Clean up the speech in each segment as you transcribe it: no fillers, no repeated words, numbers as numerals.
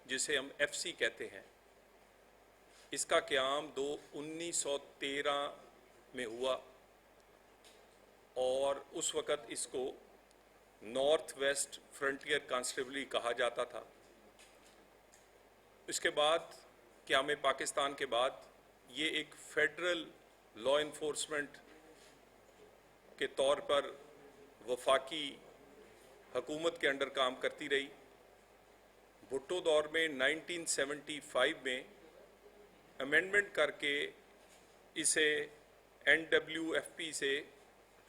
جسے ہم F C کہتے ہیں، اس کا قیام 1913 میں ہوا اور اس وقت اس کو نارتھ ویسٹ فرنٹیئر کانسٹیبلی کہا جاتا تھا۔ اس کے بعد قیام پاکستان کے بعد یہ ایک فیڈرل لا انفورسمنٹ کے طور پر وفاقی حکومت کے انڈر کام کرتی رہی۔ بھٹو دور میں 1975 میں امینڈمنٹ کر کے اسے NWFP سے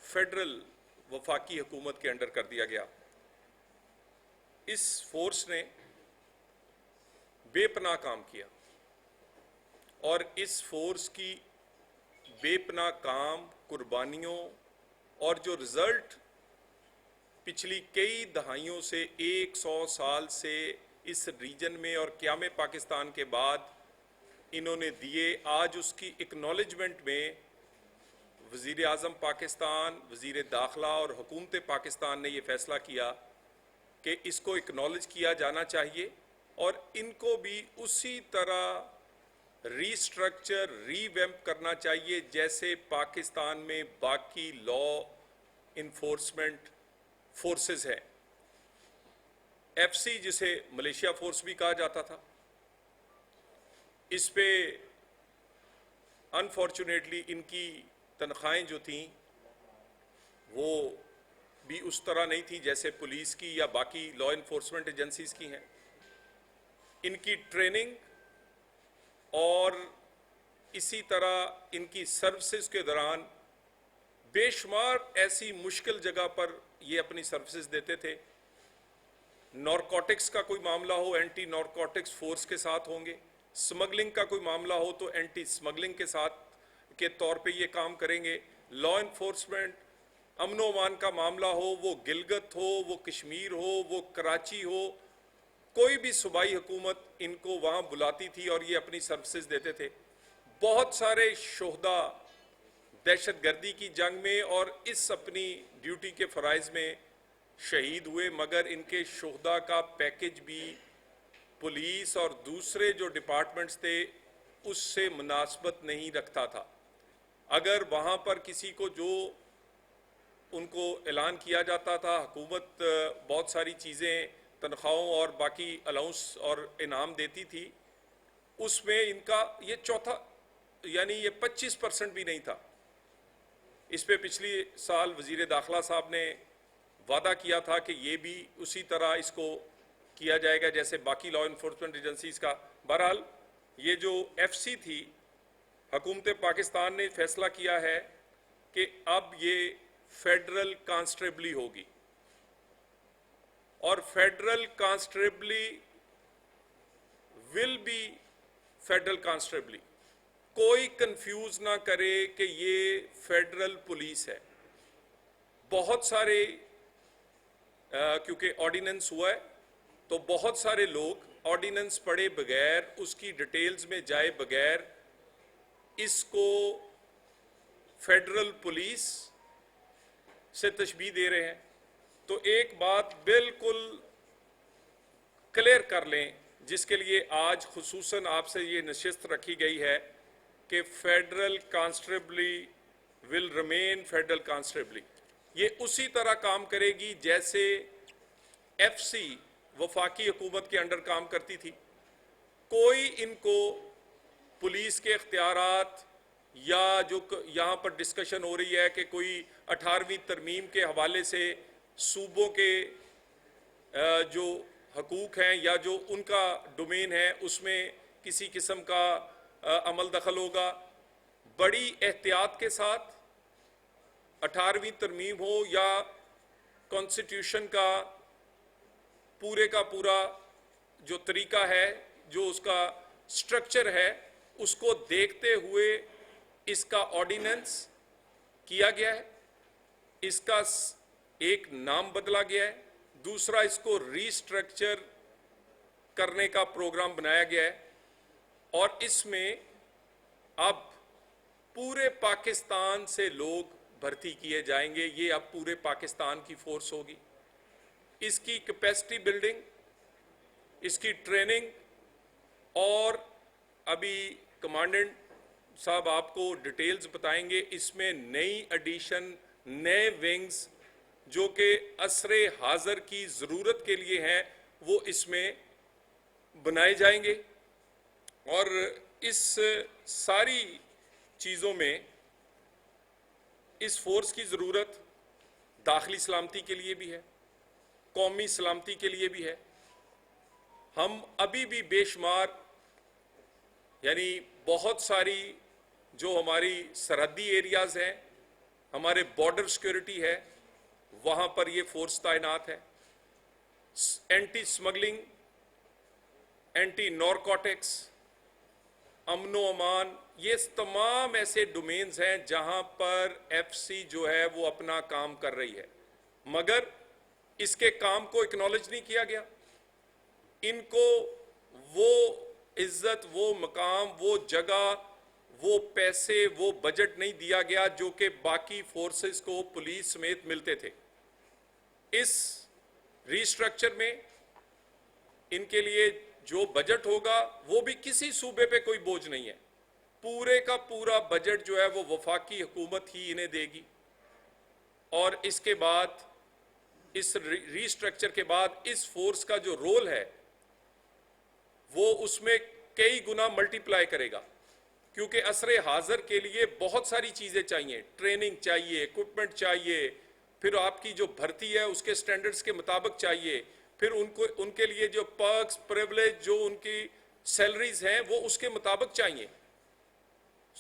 فیڈرل وفاقی حکومت کے انڈر کر دیا گیا۔ اس فورس نے بے پناہ کام کیا اور اس فورس کی بے پناہ کام، قربانیوں اور جو رزلٹ پچھلی کئی دہائیوں سے 100 سال سے اس ریجن میں اور قیام پاکستان کے بعد انہوں نے دیے، آج اس کی اکنالجمنٹ میں وزیر اعظم پاکستان، وزیر داخلہ اور حکومت پاکستان نے یہ فیصلہ کیا کہ اس کو اکنالج کیا جانا چاہیے اور ان کو بھی اسی طرح ری سٹرکچر، ری ویمپ کرنا چاہیے جیسے پاکستان میں باقی لا انفورسمنٹ فورسز ہیں۔ ایف سی جسے ملیشیا فورس بھی کہا جاتا تھا، اس پہ انفارچونیٹلی ان کی تنخواہیں جو تھیں وہ بھی اس طرح نہیں تھی جیسے پولیس کی یا باقی لا انفورسمنٹ ایجنسیز کی ہیں۔ ان کی ٹریننگ اور اسی طرح ان کی سروسز کے دوران بے شمار ایسی مشکل جگہ پر یہ اپنی سروسز دیتے تھے۔ نارکوٹکس کا کوئی معاملہ ہو، اینٹی نارکوٹکس فورس کے ساتھ ہوں گے، سمگلنگ کا کوئی معاملہ ہو تو اینٹی سمگلنگ کے ساتھ کے طور پہ یہ کام کریں گے۔ لا انفورسمنٹ، امن و امان کا معاملہ ہو، وہ گلگت ہو، وہ کشمیر ہو، وہ کراچی ہو، کوئی بھی صوبائی حکومت ان کو وہاں بلاتی تھی اور یہ اپنی سروسز دیتے تھے۔ بہت سارے شہداء دہشت گردی کی جنگ میں اور اس اپنی ڈیوٹی کے فرائض میں شہید ہوئے، مگر ان کے شہداء کا پیکج بھی پولیس اور دوسرے جو ڈپارٹمنٹس تھے اس سے مناسبت نہیں رکھتا تھا۔ اگر وہاں پر کسی کو جو ان کو اعلان کیا جاتا تھا، حکومت بہت ساری چیزیں، تنخواہوں اور باقی الاؤنس اور انعام دیتی تھی، اس میں ان کا یہ چوتھا یعنی یہ 25% بھی نہیں تھا۔ اس پہ پچھلی سال وزیر داخلہ صاحب نے وعدہ کیا تھا کہ یہ بھی اسی طرح اس کو کیا جائے گا جیسے باقی لا انفورسمنٹ ایجنسیز کا۔ بہرحال یہ جو ایف سی تھی، حکومت پاکستان نے فیصلہ کیا ہے کہ اب یہ فیڈرل کانسٹیبلی ہوگی اور فیڈرل کانسٹیبلی ول بی فیڈرل کانسٹیبلی۔ کوئی کنفیوز نہ کرے کہ یہ فیڈرل پولیس ہے۔ بہت سارے کیونکہ آرڈیننس ہوا ہے تو بہت سارے لوگ آرڈیننس پڑھے بغیر، اس کی ڈیٹیلز میں جائے بغیر اس کو فیڈرل پولیس سے تشبیہ دے رہے ہیں۔ تو ایک بات بالکل کلیئر کر لیں جس کے لیے آج خصوصاً آپ سے یہ نشست رکھی گئی ہے کہ فیڈرل کانسٹیبلی ول ریمین فیڈرل کانسٹیبلی۔ یہ اسی طرح کام کرے گی جیسے ایف سی وفاقی حکومت کے انڈر کام کرتی تھی۔ کوئی ان کو پولیس کے اختیارات یا جو یہاں پر ڈسکشن ہو رہی ہے کہ کوئی 18ویں ترمیم کے حوالے سے صوبوں کے جو حقوق ہیں یا جو ان کا ڈومین ہے اس میں کسی قسم کا عمل دخل ہوگا، بڑی احتیاط کے ساتھ 18ویں ترمیم ہو یا کانسٹیٹیوشن کا پورا جو طریقہ ہے، جو اس کا سٹرکچر ہے، اس کو دیکھتے ہوئے اس کا آرڈیننس کیا گیا ہے، اس کا ایک نام بدلا گیا ہے، دوسرا اس کو ری سٹرکچر کرنے کا پروگرام بنایا گیا ہے اور اس میں اب پورے پاکستان سے لوگ بھرتی کیے جائیں گے۔ یہ اب پورے پاکستان کی فورس ہوگی۔ اس کی کیپیسٹی بلڈنگ، اس کی ٹریننگ اور ابھی کمانڈنٹ صاحب آپ کو ڈیٹیلز بتائیں گے. اس میں نئی ایڈیشن، نئے ونگز جو کہ عصر حاضر کی ضرورت کے لیے ہیں وہ اس میں بنائے جائیں گے. اور اس ساری چیزوں میں اس فورس کی ضرورت داخلی سلامتی کے لیے بھی ہے، قومی سلامتی کے لیے بھی ہے. ہم ابھی بھی بے شمار یعنی بہت ساری جو ہماری سرحدی ایریاز ہیں، ہمارے بارڈر سیکورٹی ہے، وہاں پر یہ فورس تعینات ہے. اینٹی سمگلنگ، اینٹی نارکوٹکس، امن و امان، یہ تمام ایسے ڈومینز ہیں جہاں پر ایف سی جو ہے وہ اپنا کام کر رہی ہے، مگر اس کے کام کو اکنالج نہیں کیا گیا. ان کو وہ عزت، وہ مقام، وہ جگہ، وہ پیسے، وہ بجٹ نہیں دیا گیا جو کہ باقی فورسز کو پولیس سمیت ملتے تھے. اس ریسٹرکچر میں ان کے لیے جو بجٹ ہوگا وہ بھی کسی صوبے پہ کوئی بوجھ نہیں ہے. پورے کا پورا بجٹ جو ہے وہ وفاقی حکومت ہی انہیں دے گی. اور اس کے بعد، اس ریسٹرکچر کے بعد اس فورس کا جو رول ہے وہ اس میں کئی گنا ملٹی پلائی کرے گا، کیونکہ عصر حاضر کے لیے بہت ساری چیزیں چاہیے. ٹریننگ چاہیے، اکوپمنٹ چاہیے، پھر آپ کی جو بھرتی ہے اس کے سٹینڈرز کے مطابق چاہیے، پھر ان کے لیے جو پرکس، پریولیج، جو ان کی سیلریز ہیں وہ اس کے مطابق چاہیے.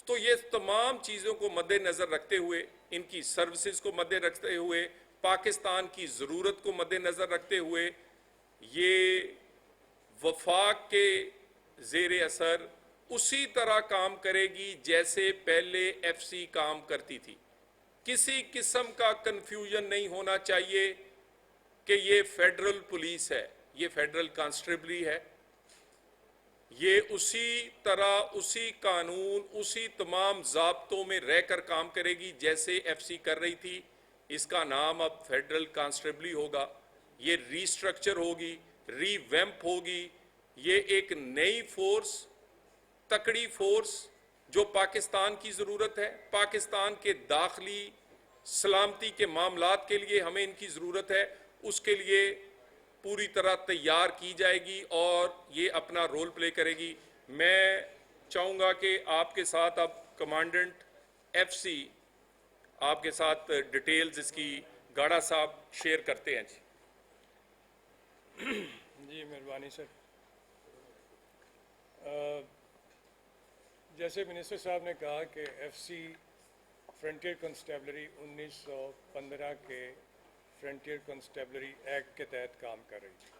تو یہ تمام چیزوں کو مد نظر رکھتے ہوئے، ان کی سروسز کو مد رکھتے ہوئے، پاکستان کی ضرورت کو مد نظر رکھتے ہوئے، یہ وفاق کے زیر اثر اسی طرح کام کرے گی جیسے پہلے ایف سی کام کرتی تھی. کسی قسم کا کنفیوژن نہیں ہونا چاہیے کہ یہ فیڈرل پولیس ہے، یہ فیڈرل کانسٹیبلری ہے. یہ اسی طرح، اسی قانون، اسی تمام ضابطوں میں رہ کر کام کرے گی جیسے ایف سی کر رہی تھی. اس کا نام اب فیڈرل کانسٹیبلری ہوگا. یہ ریسٹرکچر ہوگی، ری ویمپ ہوگی. یہ ایک نئی فورس، تکڑی فورس جو پاکستان کی ضرورت ہے. پاکستان کے داخلی سلامتی کے معاملات کے لیے ہمیں ان کی ضرورت ہے. اس کے لیے پوری طرح تیار کی جائے گی اور یہ اپنا رول پلے کرے گی. میں چاہوں گا کہ آپ کے ساتھ اب کمانڈنٹ ایف سی آپ کے ساتھ ڈیٹیلز اس کی گاڑا صاحب شیئر کرتے ہیں. جی مہربانی سر. جیسے منسٹر صاحب نے کہا کہ ایف سی فرنٹیئر کنسٹیبلری 1915 کے فرنٹیئر کنسٹیبلری ایکٹ کے تحت کام کر رہی تھی.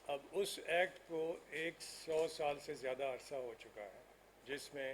اب اس ایکٹ کو 100 سال سے زیادہ عرصہ ہو چکا ہے، جس میں